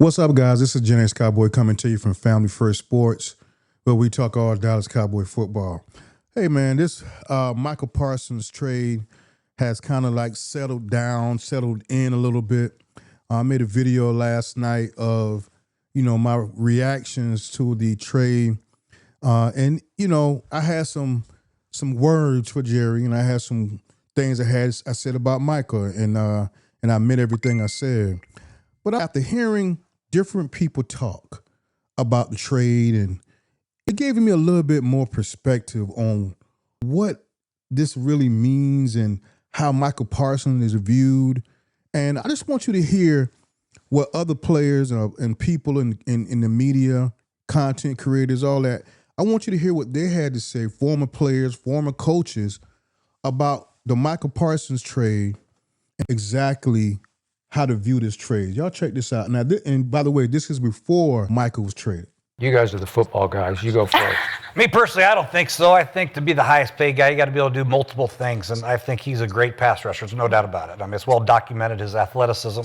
What's up, guys? This is Gen X Cowboy coming to you from Family First Sports, where we talk all Dallas Cowboy football. Hey, man, this Micah Parsons trade has kind of like settled in a little bit. I made a video last night of, my reactions to the trade. And I had some words for Jerry, and I had some things I said about Micah, and I meant everything I said. But after hearing different people talk about the trade, and it gave me a little bit more perspective on what this really means and how Micah Parsons is viewed. And I just want you to hear what other players and people in the media, content creators, all that. I want you to hear what they had to say, former players, former coaches, about the Micah Parsons trade and exactly how to view this trade. Y'all check this out. Now, and by the way, this is before Micah was traded. You guys are the football guys. You go first. Me personally, I don't think so. I think to be the highest paid guy, you got to be able to do multiple things, and I think he's a great pass rusher. There's no doubt about it. I mean, it's well documented, his athleticism.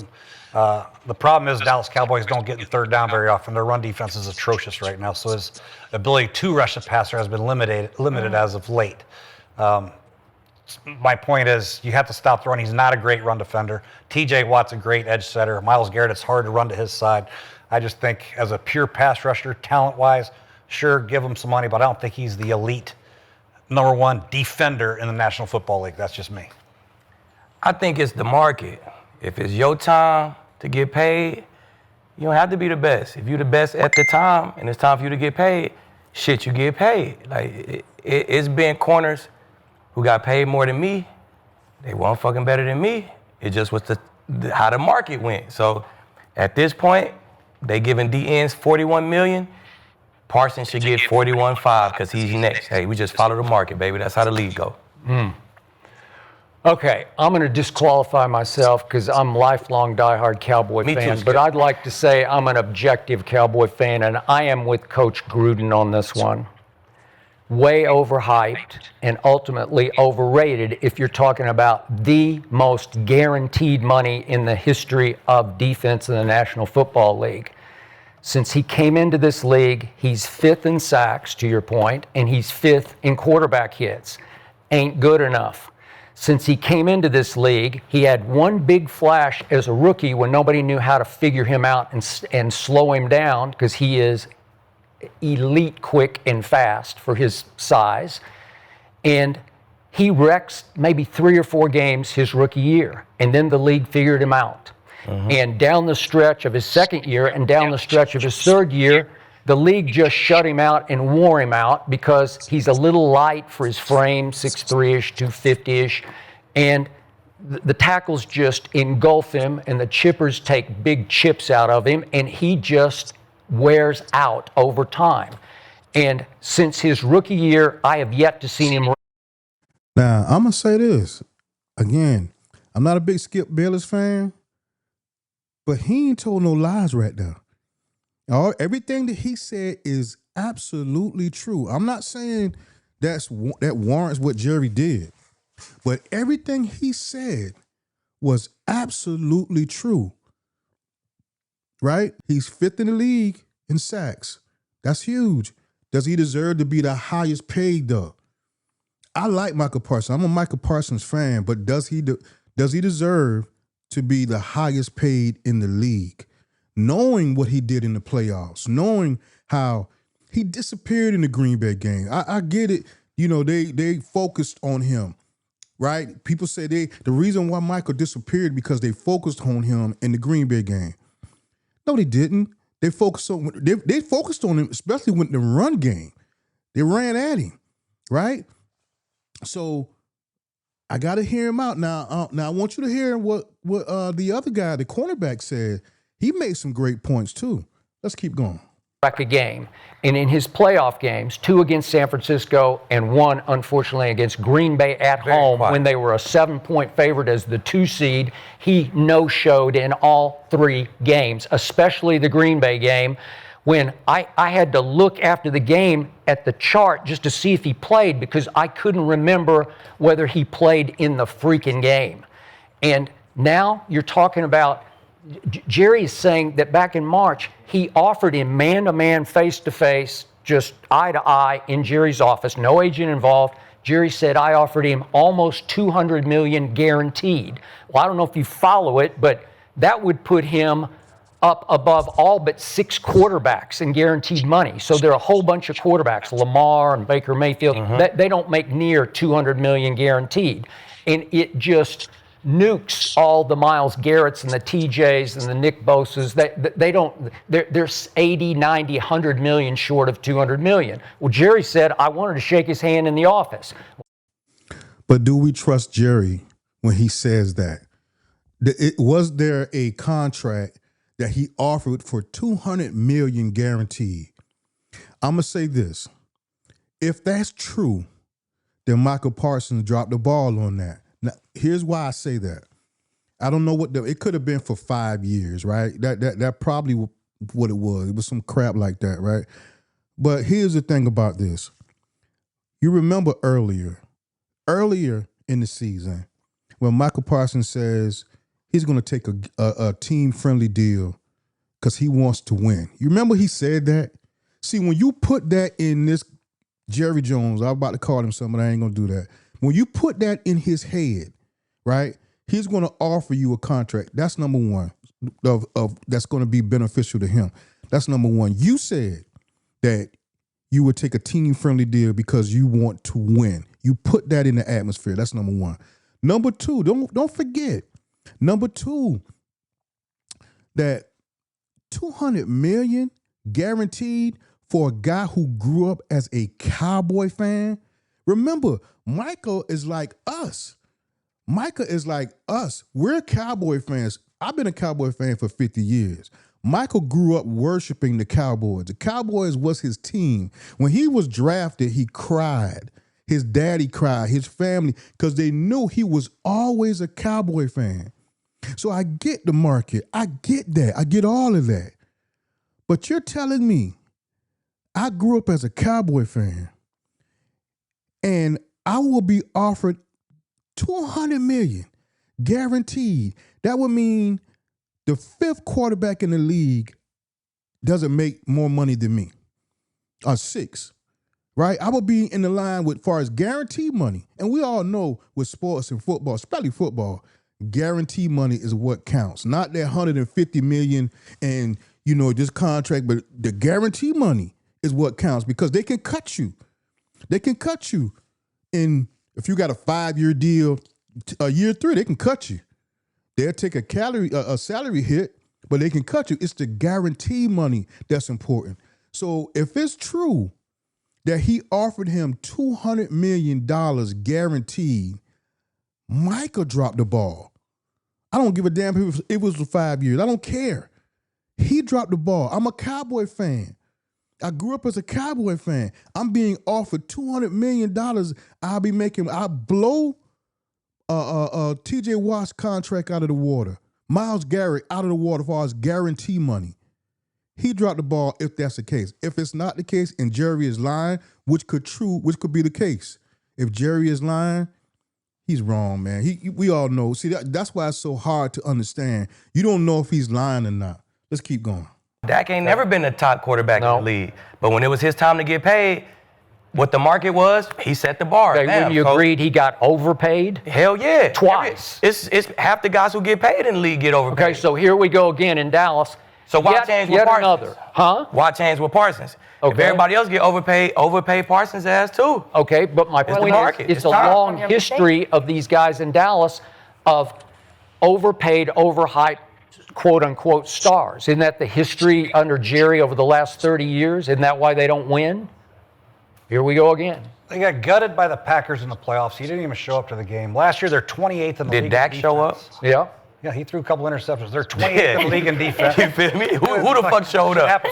The problem is Dallas Cowboys don't get in third down very often. Their run defense is atrocious right now, so his ability to rush the passer has been limited as of late. My point is, you have to stop the run. He's not a great run defender. T.J. Watt's a great edge setter. Myles Garrett, it's hard to run to his side. I just think as a pure pass rusher, talent-wise, sure, give him some money, but I don't think he's the elite number one defender in the National Football League. That's just me. I think it's the market. If it's your time to get paid, you don't have to be the best. If you're the best at the time and it's time for you to get paid, shit, you get paid. Like, it's been corners who got paid more than me. They weren't fucking better than me. It just was how the market went. So at this point, they giving DNs $41 million. Parsons should get $41.5 because he's next. Hey, we just follow the market, baby. That's how the league go. Okay, I'm going to disqualify myself because I'm a lifelong diehard Cowboy fan. But I'd like to say I'm an objective Cowboy fan, and I am with Coach Gruden on this one. Way overhyped and ultimately overrated if you're talking about the most guaranteed money in the history of defense in the National Football League. Since he came into this league, he's fifth in sacks, to your point, and he's fifth in quarterback hits. Ain't good enough. Since he came into this league, he had one big flash as a rookie when nobody knew how to figure him out and slow him down, because he is elite quick and fast for his size. And he wrecks maybe 3 or 4 games his rookie year, and then the league figured him out. And down the stretch of his second year and down the stretch of his third year, the league just shut him out and wore him out because he's a little light for his frame, 6'3"-ish, 250-ish, and the tackles just engulf him, and the chippers take big chips out of him, and he just wears out over time. And since his rookie year, I have yet to see him. Now, I'm going to say this. Again, I'm not a big Skip Bayless fan, but he ain't told no lies right now. Everything that he said is absolutely true. I'm not saying that warrants what Jerry did, but everything he said was absolutely true. Right? He's fifth in the league in sacks. That's huge. Does he deserve to be the highest paid, though? I like Micah Parsons. I'm a Micah Parsons fan, but does he deserve to be the highest paid in the league? Knowing what he did in the playoffs, knowing how he disappeared in the Green Bay game. I get it. They focused on him, right? People say the reason why Michael disappeared because they focused on him in the Green Bay game. No, they didn't. They focused on him, especially with the run game. They ran at him, right? So I got to hear him out now. Now I want you to hear what the other guy, the cornerback, said. He made some great points too. Let's keep going. A game, and in his playoff games, 2 against San Francisco and 1, unfortunately, against Green Bay at home when they were a 7-point favorite as the 2 seed, he no-showed in all 3 games, especially the Green Bay game, when I had to look after the game at the chart just to see if he played, because I couldn't remember whether he played in the freaking game. And now you're talking about Jerry is saying that back in March, he offered him man-to-man, face-to-face, just eye-to-eye in Jerry's office, no agent involved. Jerry said, I offered him almost $200 million guaranteed. Well, I don't know if you follow it, but that would put him up above all but 6 quarterbacks in guaranteed money. So there are a whole bunch of quarterbacks, Lamar and Baker Mayfield, they don't make near $200 million guaranteed. And it just nukes all the Myles Garretts and the TJs and the Nick Bosas. They don't, they're 80, 90, 100 million short of 200 million. Well, Jerry said, I wanted to shake his hand in the office. But do we trust Jerry when he says that? Was there a contract that he offered for 200 million guaranteed? I'm going to say this. If that's true, then Micah Parsons dropped the ball on that. Now, here's why I say that. I don't know it could have been for 5 years, right? That probably what it was. It was some crap like that, right? But here's the thing about this. You remember earlier in the season when Micah Parsons says he's going to take a team-friendly deal because he wants to win. You remember he said that? See, when you put that in this Jerry Jones, I was about to call him something, but I ain't going to do that. When you put that in his head, right, he's going to offer you a contract. That's number one of that's going to be beneficial to him. That's number one. You said that you would take a team-friendly deal because you want to win. You put that in the atmosphere. That's number one. Number two, don't forget. Number two, that $200 million guaranteed for a guy who grew up as a Cowboy fan. Remember, Micah is like us. Micah is like us. We're Cowboy fans. I've been a Cowboy fan for 50 years. Michael grew up worshiping the Cowboys. The Cowboys was his team. When he was drafted, he cried. His daddy cried, his family, because they knew he was always a Cowboy fan. So I get the market. I get that. I get all of that. But you're telling me I grew up as a Cowboy fan and I will be offered $200 million guaranteed. That would mean the fifth quarterback in the league doesn't make more money than me. Or six, right? I would be in the line with far as guaranteed money. And we all know with sports and football, especially football, guaranteed money is what counts. Not that $150 million and, this contract, but the guaranteed money is what counts because they can cut you. They can cut you. And if you got a 5-year deal, year 3, they can cut you. They'll take a salary hit, but they can cut you. It's the guaranteed money that's important. So if it's true that he offered him $200 million guaranteed, Micah dropped the ball. I don't give a damn if it was for 5 years. I don't care. He dropped the ball. I'm a Cowboy fan. I grew up as a Cowboy fan. I'm being offered $200 million. I'll blow TJ Watt's contract out of the water. Myles Garrett out of the water for his guarantee money. He dropped the ball if that's the case. If it's not the case and Jerry is lying, which could be the case. If Jerry is lying, he's wrong, man. We all know. See, that's why it's so hard to understand. You don't know if he's lying or not. Let's keep going. Dak ain't never been the top quarterback in the league. But when it was his time to get paid, what the market was, he set the bar. Okay, when you agreed he got overpaid? Hell yeah. Twice. It's half the guys who get paid in the league get overpaid. Okay, so here we go again in Dallas. So why change with Parsons? Another. Huh? Why change with Parsons? Okay. If everybody else get overpay Parsons' ass too. Okay, but my point is it's a long history of these guys in Dallas of overpaid, overhyped, quote-unquote stars. Isn't that the history under Jerry over the last 30 years? Isn't that why they don't win? Here we go again. They got gutted by the Packers in the playoffs. He didn't even show up to the game. Last year, they're 28th in the league. Did Dak show up? Yeah. Yeah, he threw a couple interceptions. They're 28th in the league in defense. You feel me? Who the fuck showed up?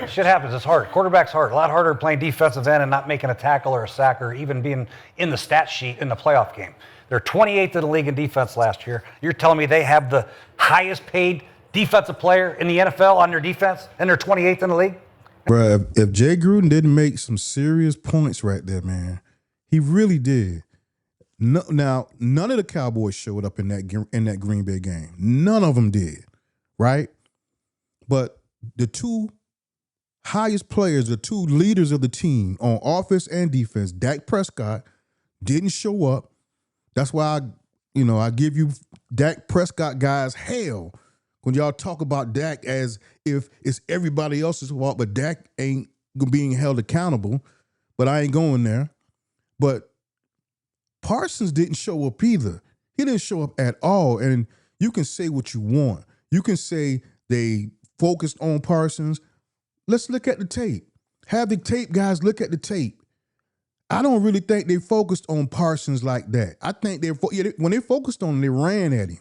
Shit happens. It's hard. Quarterback's hard. A lot harder playing defensive end and not making a tackle or a sack or even being in the stat sheet in the playoff game. They're 28th in the league in defense last year. You're telling me they have the highest paid defensive player in the NFL on their defense and they're 28th in the league? Bro, if Jay Gruden didn't make some serious points right there, man, he really did. Now, none of the Cowboys showed up in that Green Bay game. None of them did, right? But the two highest players, the two leaders of the team on offense and defense, Dak Prescott, didn't show up. That's why I give you Dak Prescott guys hell when y'all talk about Dak as if it's everybody else's fault, but Dak ain't being held accountable. But I ain't going there. But Parsons didn't show up either. He didn't show up at all. And you can say what you want. You can say they focused on Parsons. Let's look at the tape. Have the tape guys look at the tape. I don't really think they focused on Parsons like that. I think when they focused on him, they ran at him,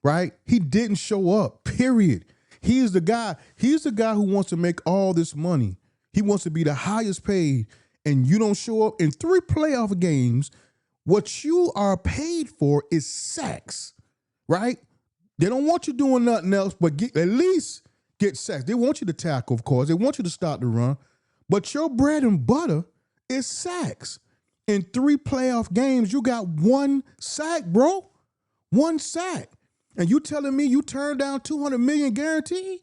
right? He didn't show up, period. He's the guy who wants to make all this money. He wants to be the highest paid, and you don't show up in 3 playoff games. What you are paid for is sacks, right? They don't want you doing nothing else but at least get sacks. They want you to tackle, of course. They want you to start the run. But your bread and butter is sacks. In 3 playoff games, you got 1 sack, bro. 1 sack. And you telling me you turned down $200 million guaranteed?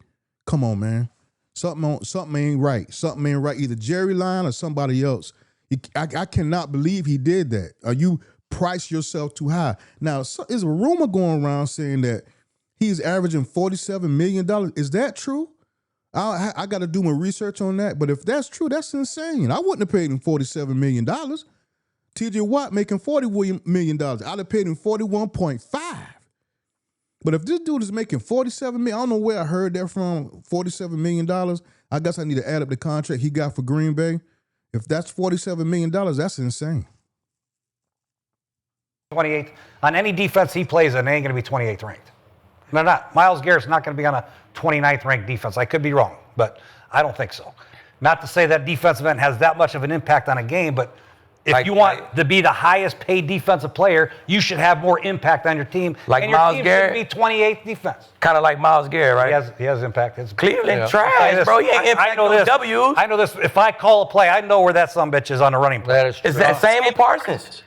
Come on, man. Something ain't right. Something ain't right. Either Jerry lying or somebody else. I cannot believe he did that. Or you priced yourself too high. Now, there's a rumor going around saying that he's averaging $47 million. Is that true? I got to do my research on that. But if that's true, that's insane. I wouldn't have paid him $47 million. T.J. Watt making $40 million. I'd have paid him $41.5. But if this dude is making $47 million, I don't know where I heard that from, $47 million. I guess I need to add up the contract he got for Green Bay. If that's $47 million, that's insane. 28th. On any defense he plays in, they ain't going to be 28th ranked. They're not. Miles Garrett's not going to be on a 29th ranked defense. I could be wrong, but I don't think so. Not to say that defensive end has that much of an impact on a game, but if you want to be the highest paid defensive player, you should have more impact on your team. Like and your Myles team Garrett, should be 28th defense. Kind of like Myles Garrett, right? He has impact. It's Cleveland trash, bro. He ain't impact no W's. I know this. If I call a play, I know where that sumbitch is on the running play. That is true. Is that same with Parsons?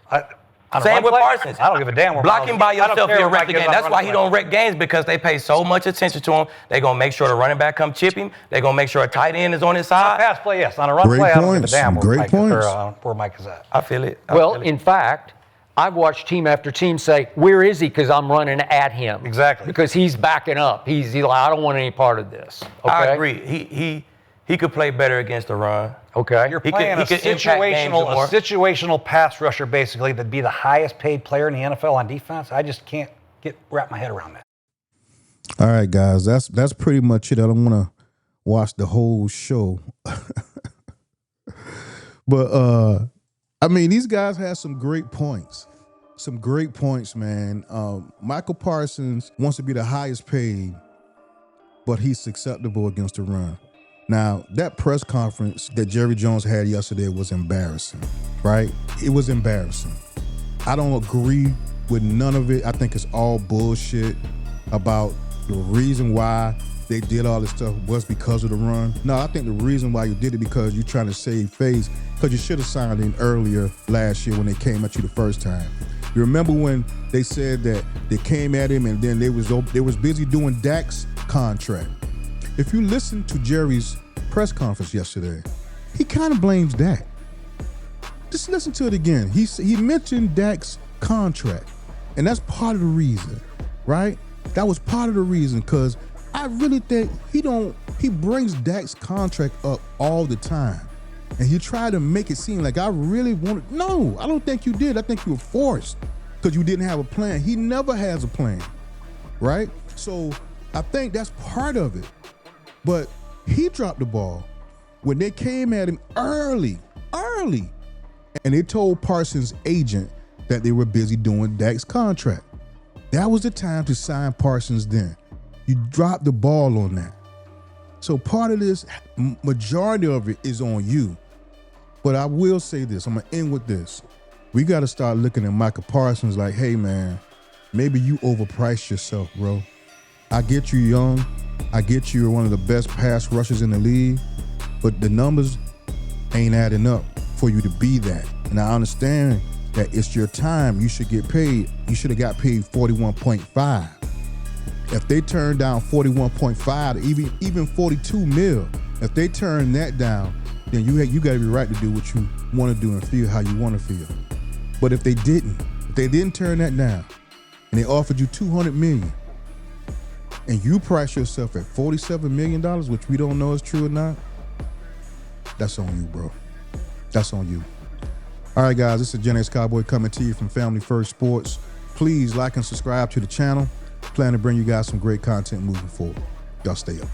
Same with Parsons. I don't give a damn where Blocking by yourself, you'll wreck the game. That's why he don't wreck games, because they pay so much attention to him. They're going to make sure the running back come chip him. They're going to make sure a tight end is on his side. Pass play, yes. On a run play, I don't give a damn where Mike is at. I feel it. In fact, I've watched team after team say, where is he? Because I'm running at him. Exactly. Because he's backing up. He's like, I don't want any part of this. Okay? I agree. He could play better against the run. Okay. You're playing a situational pass rusher, basically, that'd be the highest paid player in the NFL on defense. I just can't wrap my head around that. All right, guys, that's pretty much it. I don't want to watch the whole show. But, these guys have some great points. Some great points, man. Micah Parsons wants to be the highest paid, but he's susceptible against the run. Now, that press conference that Jerry Jones had yesterday was embarrassing, right? It was embarrassing. I don't agree with none of it. I think it's all bullshit about the reason why they did all this stuff was because of the run. No, I think the reason why you did it because you're trying to save face, because you should have signed in earlier last year when they came at you the first time. You remember when they said that they came at him and then they was busy doing Dak's contract. If you listen to Jerry's press conference yesterday, he kind of blames Dak. Just listen to it again. He mentioned Dak's contract, and that's part of the reason, right? That was part of the reason, because I really think he brings Dak's contract up all the time, and he tried to make it seem like I really wanted. No, I don't think you did. I think you were forced because you didn't have a plan. He never has a plan, right? So I think that's part of it. But he dropped the ball when they came at him early, and they told Parsons' agent that they were busy doing Dak's contract. That was the time to sign Parsons then. You dropped the ball on that. So part of this, majority of it is on you. But I will say this, I'm going to end with this. We got to start looking at Micah Parsons like, hey man, maybe you overpriced yourself, bro. I get you young. I get you're one of the best pass rushers in the league, but the numbers ain't adding up for you to be that. And I understand that it's your time. You should get paid. You should have got paid 41.5. If they turn down 41.5, even 42 mil, if they turn that down, then you got to be right to do what you want to do and feel how you want to feel. But if they didn't turn that down, and they offered you $200 million, and you price yourself at $47 million, which we don't know is true or not, that's on you, bro. That's on you. All right, guys, this is Gen X Cowboy coming to you from Family First Sports. Please like and subscribe to the channel. Plan to bring you guys some great content moving forward. Y'all stay up.